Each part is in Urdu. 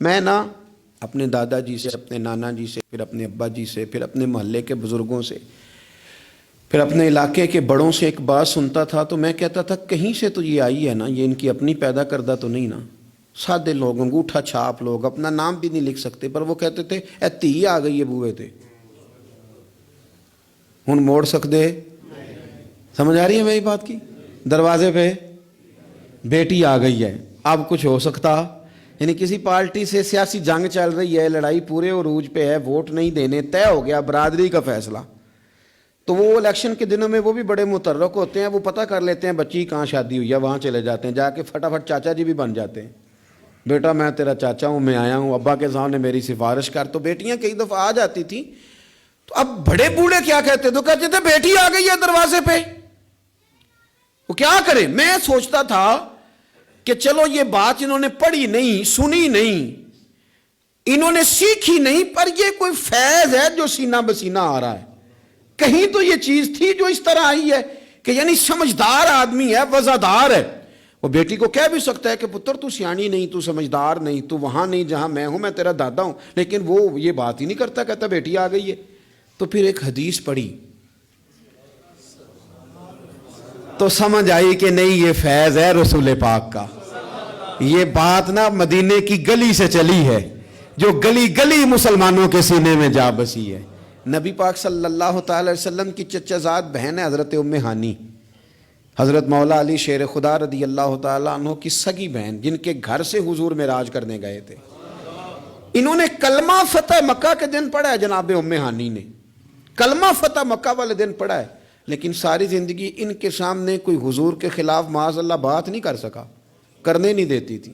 میں نا اپنے دادا جی سے، اپنے نانا جی سے، پھر اپنے ابا جی سے، پھر اپنے محلے کے بزرگوں سے، پھر اپنے علاقے کے بڑوں سے ایک بات سنتا تھا تو میں کہتا تھا کہیں سے تو یہ آئی ہے نا، یہ ان کی اپنی پیدا کردہ تو نہیں نا۔ سادے لوگ، انگوٹھا چھاپ لوگ، اپنا نام بھی نہیں لکھ سکتے، پر وہ کہتے تھے اے تھی آ گئی ہے بوئے تے ہن موڑ سکتے۔ سمجھ آ رہی ہے میری بات کی؟ دروازے پہ بیٹی آ گئی ہے، اب کچھ ہو سکتا؟ یعنی کسی پارٹی سے سیاسی جنگ چل رہی ہے، لڑائی پورے عروج پہ ہے، ووٹ نہیں دینے، طے ہو گیا برادری کا فیصلہ، تو وہ الیکشن کے دنوں میں وہ بھی بڑے متحرک ہوتے ہیں، وہ پتہ کر لیتے ہیں بچی کہاں شادی ہوئی ہے، وہاں چلے جاتے ہیں، جا کے فٹافٹ چاچا جی بھی بن جاتے ہیں، بیٹا میں تیرا چاچا ہوں، میں آیا ہوں، ابا کے سامنے میری سفارش کر۔ تو بیٹیاں کئی دفعہ آ جاتی تھیں، تو اب بڑے بوڑھے کیا کہتے تو کہتے تھے بیٹی آ گئی ہے دروازے پہ، وہ کیا کرے؟ میں سوچتا تھا کہ چلو یہ بات انہوں نے پڑھی نہیں، سنی نہیں، انہوں نے سیکھی نہیں، پر یہ کوئی فیض ہے جو سینہ بسینہ آ رہا ہے۔ کہیں تو یہ چیز تھی جو اس طرح آئی ہے کہ یعنی سمجھدار آدمی ہے، وزادار ہے، وہ بیٹی کو کہہ بھی سکتا ہے کہ پتر تو سیانی نہیں، تو سمجھدار نہیں، تو وہاں نہیں جہاں میں ہوں، میں تیرا دادا ہوں، لیکن وہ یہ بات ہی نہیں کرتا، کہتا بیٹی آ گئی ہے۔ تو پھر ایک حدیث پڑھی تو سمجھ آئی کہ نہیں، یہ فیض ہے رسول پاک کا، یہ بات نا مدینے کی گلی سے چلی ہے، جو گلی گلی مسلمانوں کے سینے میں جا بسی ہے۔ نبی پاک صلی اللہ تعالی وسلم کی چچا زاد بہن ہے حضرت ام ہانی، حضرت مولا علی شیر خدا رضی اللہ تعالیٰ عنہ کی سگی بہن، جن کے گھر سے حضور معراج کرنے گئے تھے۔ انہوں نے کلمہ فتح مکہ کے دن پڑھا ہے، جناب ام ہانی نے کلمہ فتح مکہ والے دن پڑھا ہے، لیکن ساری زندگی ان کے سامنے کوئی حضور کے خلاف معاذ اللہ بات نہیں کر سکا، کرنے نہیں دیتی تھی۔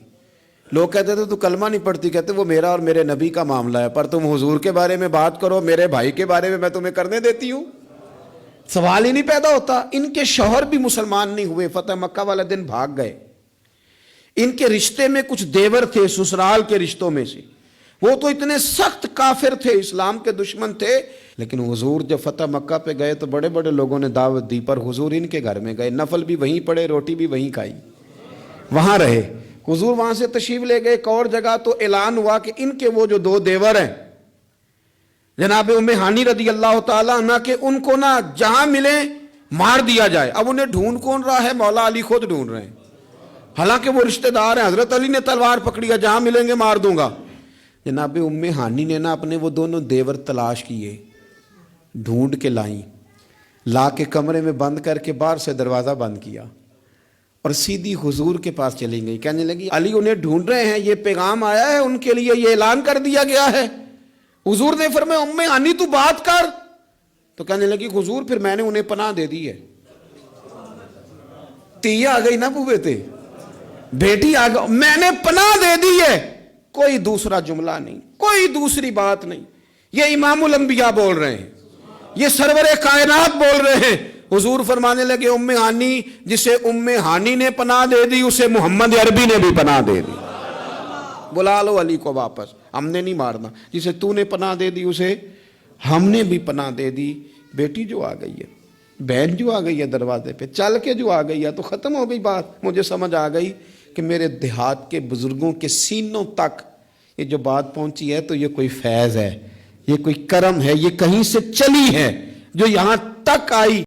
لوگ کہتے تھے تو کلمہ نہیں پڑھتی، کہتے وہ میرا اور میرے نبی کا معاملہ ہے، پر تم حضور کے بارے میں بات کرو، میرے بھائی کے بارے میں تمہیں کرنے دیتی ہوں؟ سوال ہی نہیں پیدا ہوتا۔ ان کے شوہر بھی مسلمان نہیں ہوئے، فتح مکہ والا دن بھاگ گئے۔ ان کے رشتے میں کچھ دیور تھے سسرال کے رشتوں میں سے، وہ تو اتنے سخت کافر تھے، اسلام کے دشمن تھے، لیکن حضور جب فتح مکہ پہ گئے تو بڑے بڑے لوگوں نے دعوت دی، پر حضور ان کے گھر میں گئے، نفل بھی وہیں پڑے، روٹی بھی وہیں کھائی، وہاں رہے۔ حضور وہاں سے تشریف لے گئے ایک اور جگہ، تو اعلان ہوا کہ ان کے وہ جو دو دیور ہیں جناب ام ہانی رضی اللہ تعالیٰ عنہ کے، ان کو نا جہاں ملے مار دیا جائے۔ اب انہیں ڈھونڈ کون رہا ہے؟ مولا علی خود ڈھونڈ رہے ہیں، حالانکہ وہ رشتہ دار ہیں، حضرت علی نے تلوار پکڑی ہے، جہاں ملیں گے مار دوں گا۔ جناب ام ہانی نے نا اپنے وہ دونوں دیور تلاش کیے، ڈھونڈ کے لائیں، لا کے کمرے میں بند کر کے باہر سے دروازہ بند کیا، اور سیدھی حضور کے پاس چلی گئی، کہنے لگی علی انہیں ڈھونڈ رہے ہیں، یہ پیغام آیا ہے ان کے لیے، یہ اعلان کر دیا گیا ہے۔ حضور نے فرمایا ام ہانی تو بات کر، تو کہنے لگی حضور پھر میں نے انہیں پناہ دے دی ہے، تی آ گئی نا بوئے تے، بیٹی آ گئی، میں نے پناہ دے دی ہے۔ کوئی دوسرا جملہ نہیں، کوئی دوسری بات نہیں، یہ امام الانبیاء بول رہے ہیں، یہ سرور کائنات بول رہے ہیں۔ حضور فرمانے لگے ام ہانی، جسے ام ہانی نے پناہ دے دی اسے محمد عربی نے بھی پناہ دے دی، بلا لو علی کو واپس، ہم نے نہیں مارنا، جسے تو نے پناہ دے دی اسے ہم نے بھی پناہ دے دی۔ بیٹی جو آ گئی ہے، بہن جو آ گئی ہے دروازے پہ، چل کے جو آ گئی ہے، تو ختم ہو گئی بات۔ مجھے سمجھ آ گئی کہ میرے دیہات کے بزرگوں کے سینوں تک یہ جو بات پہنچی ہے تو یہ کوئی فیض ہے، یہ کوئی کرم ہے، یہ کہیں سے چلی ہے جو یہاں تک آئی۔